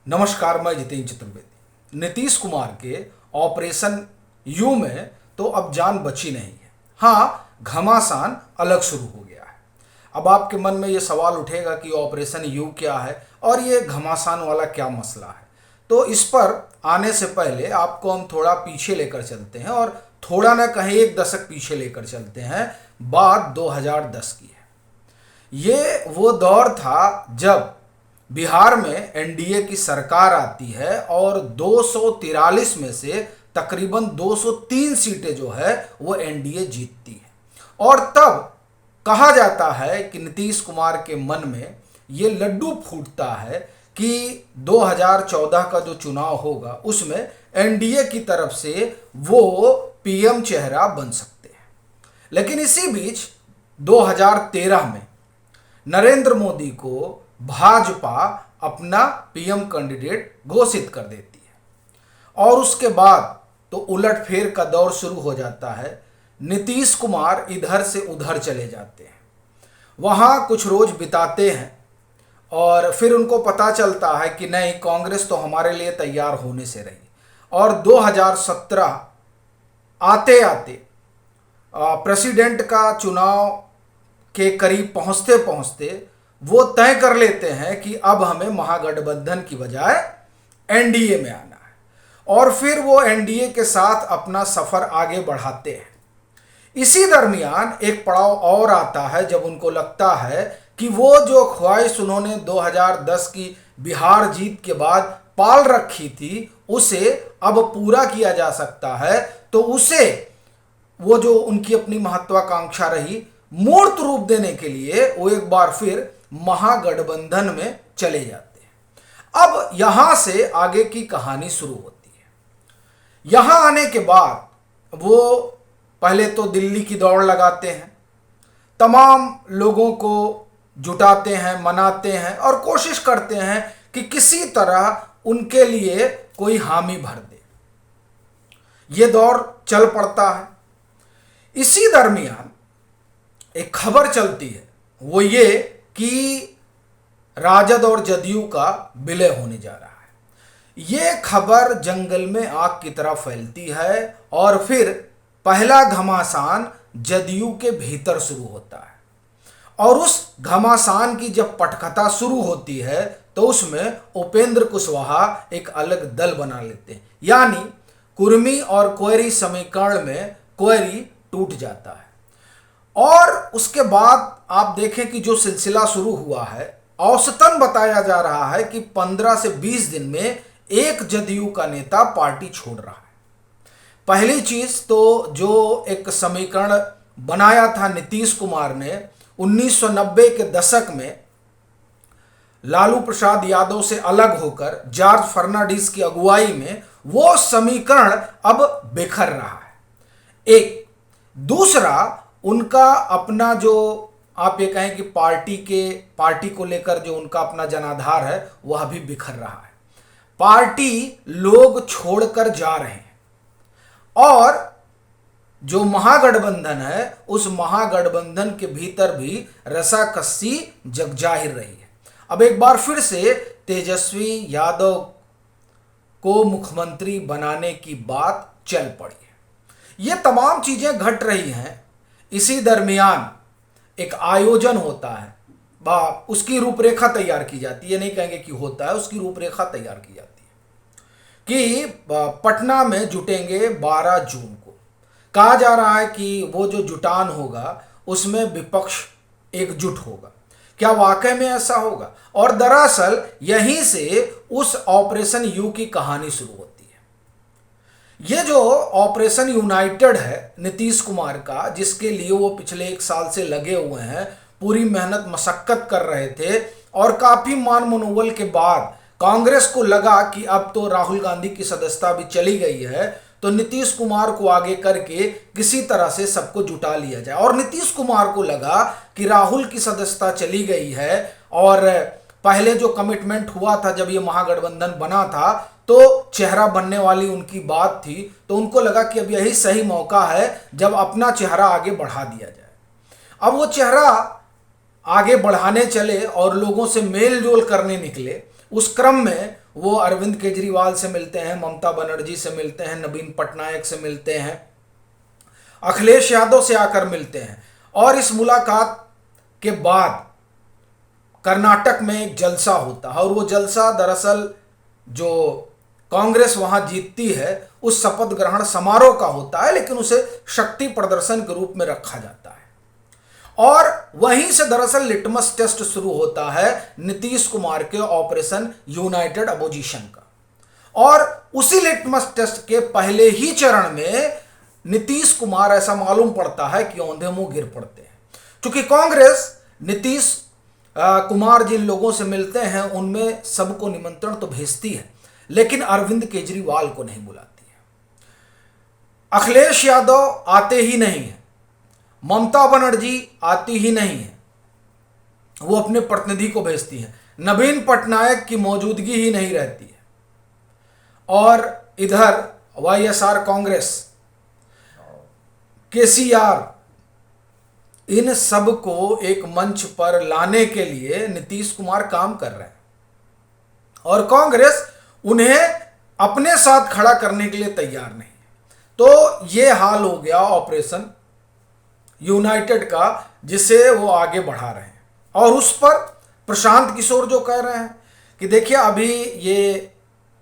नमस्कार, मैं जितेंद्र चतुर्वेदी। नीतीश कुमार के ऑपरेशन यू में तो अब जान बची नहीं है। हाँ, घमासान अलग शुरू हो गया है। अब आपके मन में ये सवाल उठेगा कि ऑपरेशन यू क्या है और ये घमासान वाला क्या मसला है। तो इस पर आने से पहले आपको हम थोड़ा पीछे लेकर चलते हैं और थोड़ा ना कहीं एक दशक पीछे लेकर चलते हैं। बात 2010 की है। ये वो दौर था जब बिहार में एनडीए की सरकार आती है और 243 में से तकरीबन 203 सीटें जो है वो एनडीए जीतती है। और तब कहा जाता है कि नीतीश कुमार के मन में ये लड्डू फूटता है कि 2014 का जो चुनाव होगा उसमें एनडीए की तरफ से वो पीएम चेहरा बन सकते हैं। लेकिन इसी बीच 2013 में नरेंद्र मोदी को भाजपा अपना पीएम कैंडिडेट घोषित कर देती है और उसके बाद तो उलटफेर का दौर शुरू हो जाता है। नीतीश कुमार इधर से उधर चले जाते हैं, वहाँ कुछ रोज बिताते हैं और फिर उनको पता चलता है कि नहीं, कांग्रेस तो हमारे लिए तैयार होने से रही। और 2017 आते आते प्रेसिडेंट का चुनाव के करीब पहुँचते पहुँचते वो तय कर लेते हैं कि अब हमें महागठबंधन की बजाय एनडीए में आना है और फिर वो एनडीए के साथ अपना सफर आगे बढ़ाते हैं। इसी दरमियान एक पड़ाव और आता है जब उनको लगता है कि वो जो ख्वाहिश उन्होंने 2010 की बिहार जीत के बाद पाल रखी थी उसे अब पूरा किया जा सकता है। तो उसे वो जो उनकी अपनी महत्वाकांक्षा रही मूर्त रूप देने के लिए वो एक बार फिर महागठबंधन में चले जाते हैं। अब यहां से आगे की कहानी शुरू होती है। यहां आने के बाद वो पहले तो दिल्ली की दौड़ लगाते हैं, तमाम लोगों को जुटाते हैं, मनाते हैं और कोशिश करते हैं कि किसी तरह उनके लिए कोई हामी भर दे। ये दौर चल पड़ता है। इसी दरमियान एक खबर चलती है, वो ये कि राजद और जदयू का विलय होने जा रहा है। ये खबर जंगल में आग की तरह फैलती है और फिर पहला घमासान जदयू के भीतर शुरू होता है। और उस घमासान की जब पटकथा शुरू होती है तो उसमें उपेंद्र कुशवाहा एक अलग दल बना लेते हैं, यानी कुर्मी और कोयरी समीकरण में कोयरी टूट जाता है। और उसके बाद आप देखें कि जो सिलसिला शुरू हुआ है, औसतन बताया जा रहा है कि 15 से 20 दिन में एक जदयू का नेता पार्टी छोड़ रहा है। पहली चीज तो जो एक समीकरण बनाया था नीतीश कुमार ने 1990 के दशक में लालू प्रसाद यादव से अलग होकर जॉर्ज फर्नांडिस की अगुवाई में, वो समीकरण अब बिखर रहा है। एक दूसरा, उनका अपना जो आप ये कहें कि पार्टी को लेकर जो उनका अपना जनाधार है वह भी बिखर रहा है। पार्टी लोग छोड़कर जा रहे हैं और जो महागठबंधन है उस महागठबंधन के भीतर भी रसाकसी जगजाहिर रही है। अब एक बार फिर से तेजस्वी यादव को मुख्यमंत्री बनाने की बात चल पड़ी है। ये तमाम चीजें घट रही हैं। इसी दरमियान एक आयोजन होता है, उसकी रूपरेखा तैयार की जाती है, नहीं कहेंगे कि होता है, उसकी रूपरेखा तैयार की जाती है कि पटना में जुटेंगे 12 जून को। कहा जा रहा है कि वो जो जुटान होगा उसमें विपक्ष एकजुट होगा। क्या वाकई में ऐसा होगा? और दरअसल यहीं से उस ऑपरेशन यू की कहानी शुरू होती है। ये जो ऑपरेशन यूनाइटेड है नीतीश कुमार का, जिसके लिए वो पिछले 1 साल से लगे हुए हैं, पूरी मेहनत मशक्कत कर रहे थे और काफी मान मनोबल के बाद कांग्रेस को लगा कि अब तो राहुल गांधी की सदस्यता भी चली गई है, तो नीतीश कुमार को आगे करके किसी तरह से सबको जुटा लिया जाए। और नीतीश कुमार को लगा कि राहुल की सदस्यता चली गई है और पहले जो कमिटमेंट हुआ था जब ये महागठबंधन बना था तो चेहरा बनने वाली उनकी बात थी, तो उनको लगा कि अब यही सही मौका है जब अपना चेहरा आगे बढ़ा दिया जाए। अब वो चेहरा आगे बढ़ाने चले और लोगों से मेल जोल करने निकले। उस क्रम में वो अरविंद केजरीवाल से मिलते हैं, ममता बनर्जी से मिलते हैं, नवीन पटनायक से मिलते हैं, अखिलेश यादव से आकर मिलते हैं। और इस मुलाकात के बाद कर्नाटक में एक जलसा होता है और वो जलसा दरअसल जो कांग्रेस वहां जीतती है उस शपथ ग्रहण समारोह का होता है, लेकिन उसे शक्ति प्रदर्शन के रूप में रखा जाता है। और वहीं से दरअसल लिटमस टेस्ट शुरू होता है नीतीश कुमार के ऑपरेशन यूनाइटेड अपोजिशन का। और उसी लिटमस टेस्ट के पहले ही चरण में नीतीश कुमार ऐसा मालूम पड़ता है कि औंधे मुंह गिर पड़ते हैं, क्योंकि कांग्रेस नीतीश कुमार जिन लोगों से मिलते हैं उनमें सबको निमंत्रण तो भेजती है, लेकिन अरविंद केजरीवाल को नहीं बुलाती है। अखिलेश यादव आते ही नहीं है, ममता बनर्जी आती ही नहीं है, वो अपने प्रतिनिधि को भेजती है, नवीन पटनायक की मौजूदगी ही नहीं रहती है। और इधर वाईएसआर कांग्रेस, केसीआर, इन सब को एक मंच पर लाने के लिए नीतीश कुमार काम कर रहे हैं और कांग्रेस उन्हें अपने साथ खड़ा करने के लिए तैयार नहीं है। तो ये हाल हो गया ऑपरेशन यूनाइटेड का, जिसे वो आगे बढ़ा रहे हैं। और उस पर प्रशांत किशोर जो कह रहे हैं कि देखिए अभी ये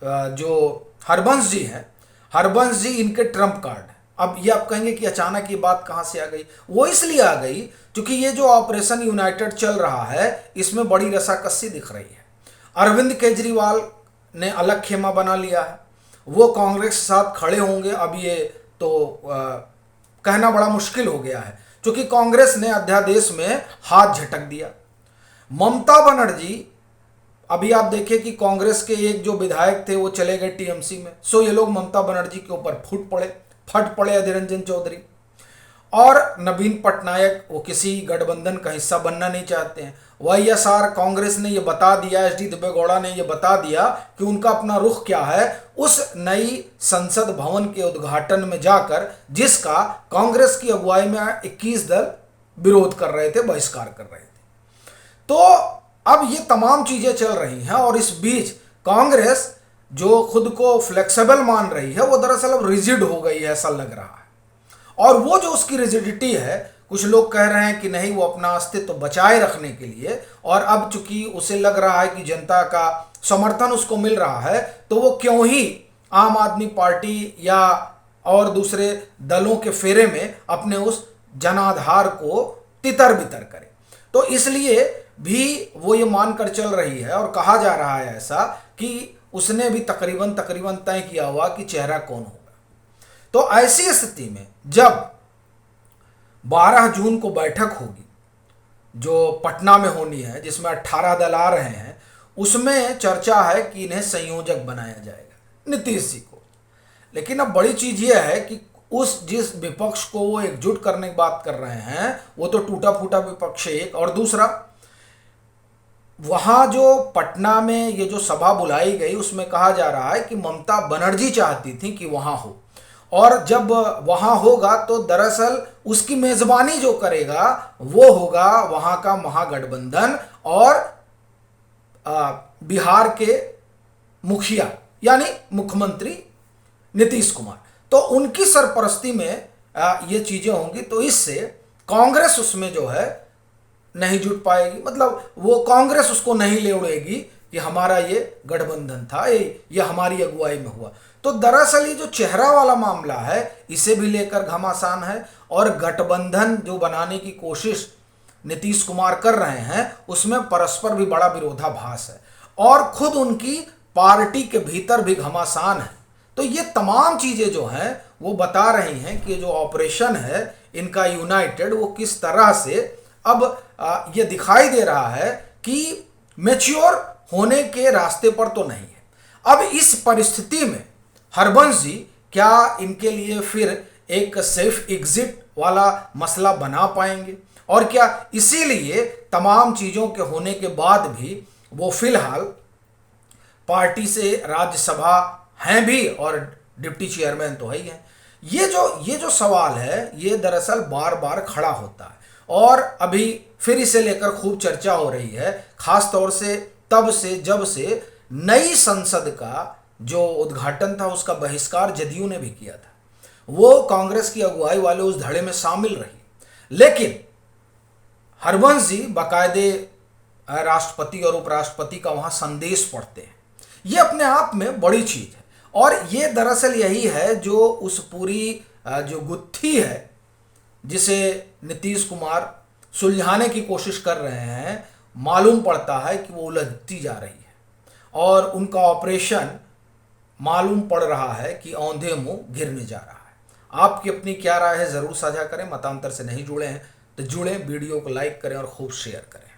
जो हरबंस जी हैं, हरबंस जी इनके ट्रम्प कार्ड है। अब ये आप कहेंगे कि अचानक ये बात कहाँ से आ गई? वो इसलिए आ गई क्योंकि ये जो ऑपरेशन यूनाइटेड चल रहा है इसमें बड़ी रसाकसी दिख रही है। अरविंद केजरीवाल ने अलग खेमा बना लिया है, वो कांग्रेस के साथ खड़े होंगे। अब ये तो कहना बड़ा मुश्किल हो गया है क्योंकि कांग्रेस ने अध्यादेश में हाथ झटक दिया। ममता बनर्जी, अभी आप देखिए कि कांग्रेस के एक जो विधायक थे वो चले गए टीएमसी में, सो ये लोग ममता बनर्जी के ऊपर फट पड़े अधीर रंजन चौधरी। और नवीन पटनायक वो किसी गठबंधन का हिस्सा बनना नहीं चाहते हैं। वाईएसआर कांग्रेस ने ये बता दिया, एच डी देवेगौड़ा ने ये बता दिया कि उनका अपना रुख क्या है उस नई संसद भवन के उद्घाटन में जाकर, जिसका कांग्रेस की अगुवाई में 21 दल विरोध कर रहे थे, बहिष्कार कर रहे थे। तो अब ये तमाम चीजें चल रही हैं और इस बीच कांग्रेस जो खुद को फ्लेक्सिबल मान रही है वो दरअसल अब रिजिड हो गई है, ऐसा लग रहा है। और वो जो उसकी रिजिडिटी है, कुछ लोग कह रहे हैं कि नहीं, वो अपना अस्तित्व बचाए रखने के लिए, और अब चूंकि उसे लग रहा है कि जनता का समर्थन उसको मिल रहा है, तो वो क्यों ही आम आदमी पार्टी या और दूसरे दलों के फेरे में अपने उस जनाधार को तितर बितर करे। तो इसलिए भी वो ये मानकर चल रही है और कहा जा रहा है ऐसा कि उसने भी तकरीबन तय किया हुआ कि चेहरा कौन होगा। तो ऐसी स्थिति में जब 12 जून को बैठक होगी जो पटना में होनी है, जिसमें 18 दल आ रहे हैं, उसमें चर्चा है कि इन्हें संयोजक बनाया जाएगा, नीतीश जी को। लेकिन अब बड़ी चीज यह है कि जिस विपक्ष को वो एकजुट करने की बात कर रहे हैं वो तो टूटा फूटा विपक्ष है एक, और दूसरा वहां जो पटना में ये जो सभा बुलाई गई उसमें कहा जा रहा है कि ममता बनर्जी चाहती थी कि वहां हो, और जब वहां होगा तो दरअसल उसकी मेजबानी जो करेगा वो होगा वहां का महागठबंधन और बिहार के मुखिया यानी मुख्यमंत्री नीतीश कुमार। तो उनकी सरपरस्ती में ये चीजें होंगी, तो इससे कांग्रेस उसमें जो है नहीं जुट पाएगी। मतलब वो कांग्रेस उसको नहीं ले उड़ेगी कि हमारा ये गठबंधन था, ये हमारी अगुवाई में हुआ। तो दरअसल ये जो चेहरा वाला मामला है इसे भी लेकर घमासान है, और गठबंधन जो बनाने की कोशिश नीतीश कुमार कर रहे हैं उसमें परस्पर भी बड़ा विरोधाभास है, और खुद उनकी पार्टी के भीतर भी घमासान है। तो ये तमाम चीजें जो हैं वो बता रही हैं कि जो ऑपरेशन है इनका यूनाइटेड, वो किस तरह से अब ये दिखाई दे रहा है कि मैच्योर होने के रास्ते पर तो नहीं है। अब इस परिस्थिति में हरबंस जी क्या इनके लिए फिर एक सेफ एग्जिट वाला मसला बना पाएंगे, और क्या इसीलिए तमाम चीजों के होने के बाद भी वो फिलहाल पार्टी से राज्यसभा हैं भी और डिप्टी चेयरमैन तो है ही हैं। ये जो सवाल है ये दरअसल बार बार खड़ा होता है, और अभी फिर इसे लेकर खूब चर्चा हो रही है, खास तौर से तब से जब से नई संसद का जो उद्घाटन था उसका बहिष्कार जदयू ने भी किया था। वो कांग्रेस की अगुवाई वाले उस धड़े में शामिल रही, लेकिन हरवंश जी बाकायदे राष्ट्रपति और उपराष्ट्रपति का वहां संदेश पढ़ते हैं। ये अपने आप में बड़ी चीज है, और ये दरअसल यही है जो उस पूरी जो गुत्थी है जिसे नीतीश कुमार सुलझाने की कोशिश कर रहे हैं, मालूम पड़ता है कि वो उलझती जा रही है और उनका ऑपरेशन मालूम पड़ रहा है कि औंधे मुंह गिरने जा रहा है। आपकी अपनी क्या राय है ज़रूर साझा करें। मतांतर से नहीं जुड़े हैं तो जुड़ें, वीडियो को लाइक करें और खूब शेयर करें।